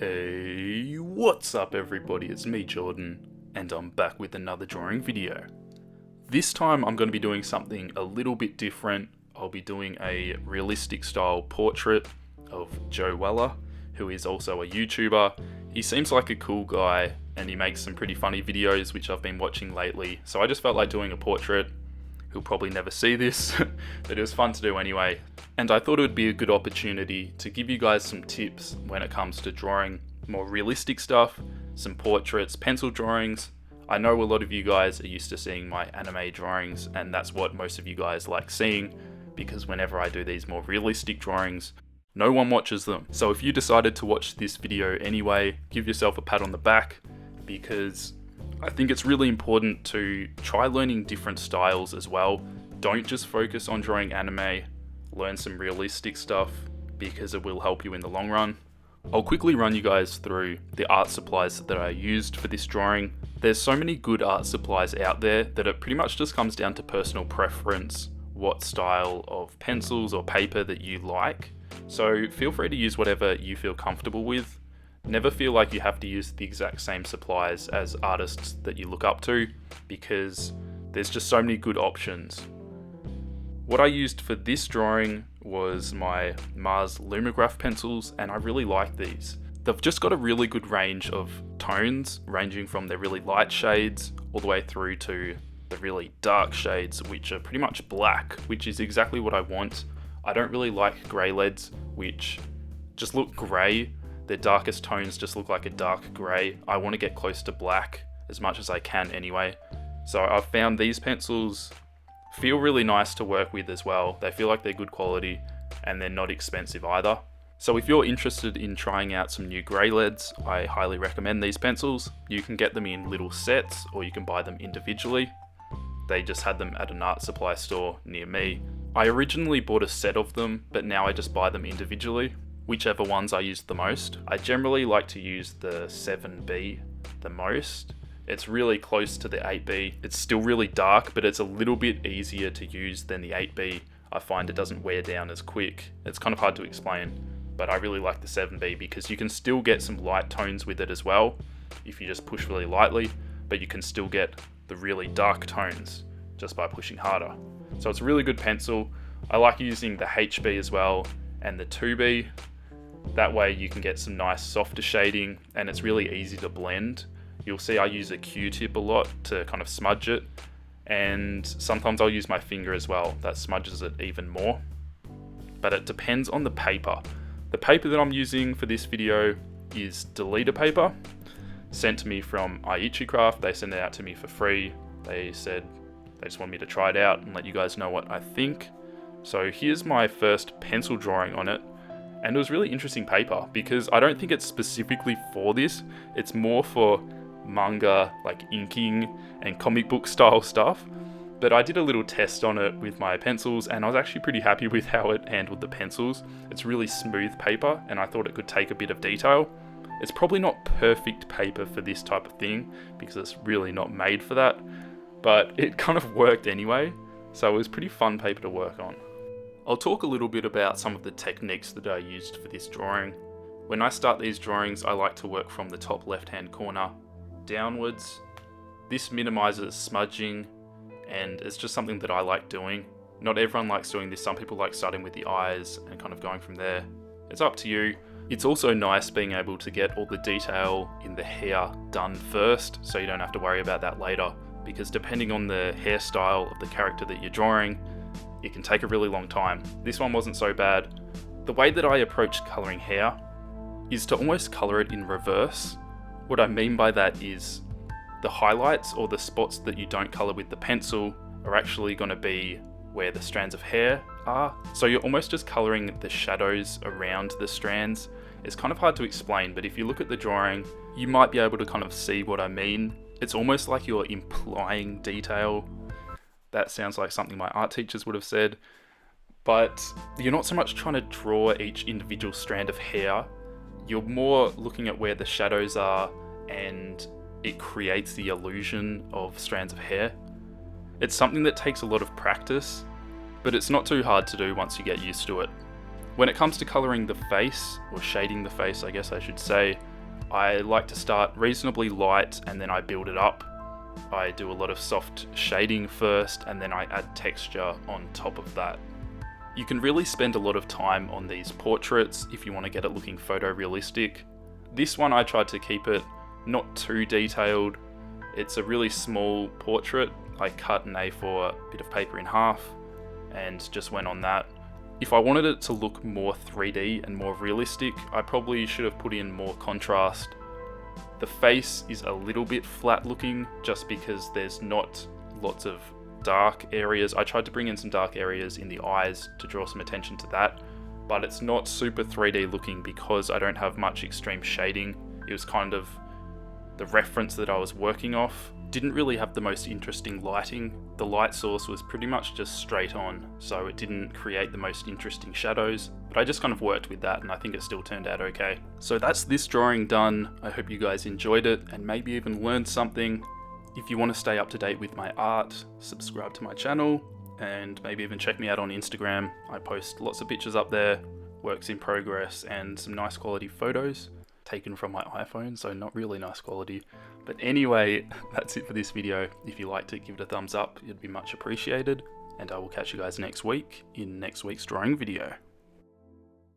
Hey, what's up everybody? It's me, Jordan, and I'm back with another drawing video. This time I'm going to be doing something a little bit different. I'll be doing a realistic style portrait of Joe Weller, who is also a YouTuber. He seems like a cool guy and he makes some pretty funny videos which I've been watching lately, so I just felt like doing a portrait. He'll probably never see this, but it was fun to do anyway. And I thought it would be a good opportunity to give you guys some tips when it comes to drawing more realistic stuff, some portraits, pencil drawings. I know a lot of you guys are used to seeing my anime drawings, and that's what most of you guys like seeing, because whenever I do these more realistic drawings, no one watches them. So if you decided to watch this video anyway, give yourself a pat on the back, because I think it's really important to try learning different styles as well. Don't just focus on drawing anime, learn some realistic stuff because it will help you in the long run. I'll quickly run you guys through the art supplies that I used for this drawing. There's so many good art supplies out there that it pretty much just comes down to personal preference, what style of pencils or paper that you like. So feel free to use whatever you feel comfortable with. Never feel like you have to use the exact same supplies as artists that you look up to, because there's just so many good options. What I used for this drawing was my Mars Lumograph pencils, and I really like these. They've just got a really good range of tones, ranging from the really light shades all the way through to the really dark shades, which are pretty much black, which is exactly what I want. I don't really like grey leads, which just look grey. Their darkest tones just look like a dark grey. I want to get close to black as much as I can anyway. So I've found these pencils feel really nice to work with as well. They feel like they're good quality and they're not expensive either. So if you're interested in trying out some new grey leads, I highly recommend these pencils. You can get them in little sets or you can buy them individually. They just had them at an art supply store near me. I originally bought a set of them, but now I just buy them individually, whichever ones I use the most. I generally like to use the 7B the most. It's really close to the 8B. It's still really dark, but it's a little bit easier to use than the 8B. I find it doesn't wear down as quick. It's kind of hard to explain, but I really like the 7B because you can still get some light tones with it as well if you just push really lightly, but you can still get the really dark tones just by pushing harder. So it's a really good pencil. I like using the HB as well and the 2B. That way you can get some nice softer shading and it's really easy to blend. You'll see I use a Q-tip a lot to kind of smudge it, and sometimes I'll use my finger as well. That smudges it even more. But it depends on the paper. The paper that I'm using for this video is deleter paper, sent to me from Craft. They sent it out to me for free. They said they just want me to try it out and let you guys know what I think. So here's my first pencil drawing on it. And it was really interesting paper because I don't think it's specifically for this. It's more for manga, like inking and comic book style stuff. But I did a little test on it with my pencils and I was actually pretty happy with how it handled the pencils. It's really smooth paper and I thought it could take a bit of detail. It's probably not perfect paper for this type of thing because it's really not made for that, but it kind of worked anyway. So it was pretty fun paper to work on. I'll talk a little bit about some of the techniques that I used for this drawing. When I start these drawings, I like to work from the top left-hand corner downwards. This minimizes smudging and it's just something that I like doing. Not everyone likes doing this. Some people like starting with the eyes and kind of going from there. It's up to you. It's also nice being able to get all the detail in the hair done first so you don't have to worry about that later, because depending on the hairstyle of the character that you're drawing, it can take a really long time. This one wasn't so bad. The way that I approach colouring hair is to almost colour it in reverse. What I mean by that is the highlights or the spots that you don't colour with the pencil are actually going to be where the strands of hair are. So you're almost just colouring the shadows around the strands. It's kind of hard to explain, but if you look at the drawing, you might be able to kind of see what I mean. It's almost like you're implying detail. That sounds like something my art teachers would have said, but you're not so much trying to draw each individual strand of hair. You're more looking at where the shadows are and it creates the illusion of strands of hair. It's something that takes a lot of practice, but it's not too hard to do once you get used to it. When it comes to colouring the face, or shading the face I guess I should say, I like to start reasonably light and then I build it up. I do a lot of soft shading first and then I add texture on top of that. You can really spend a lot of time on these portraits if you want to get it looking photorealistic. This one I tried to keep it not too detailed. It's a really small portrait. I cut an A4 bit of paper in half and just went on that. If I wanted it to look more 3D and more realistic, I probably should have put in more contrast. The face is a little bit flat looking just because there's not lots of dark areas. I tried to bring in some dark areas in the eyes to draw some attention to that, but it's not super 3D looking because I don't have much extreme shading. It was kind of the reference that I was working off. Didn't really have the most interesting lighting. The light source was pretty much just straight on, so it didn't create the most interesting shadows, but I just kind of worked with that and I think it still turned out okay. So that's this drawing done. I hope you guys enjoyed it and maybe even learned something. If you want to stay up to date with my art, subscribe to my channel and maybe even check me out on Instagram. I post lots of pictures up there, works in progress and some nice quality photos taken from my iPhone, so not really nice quality. But anyway, that's it for this video. If you liked it, give it a thumbs up, it'd be much appreciated. And I will catch you guys next week in next week's drawing video.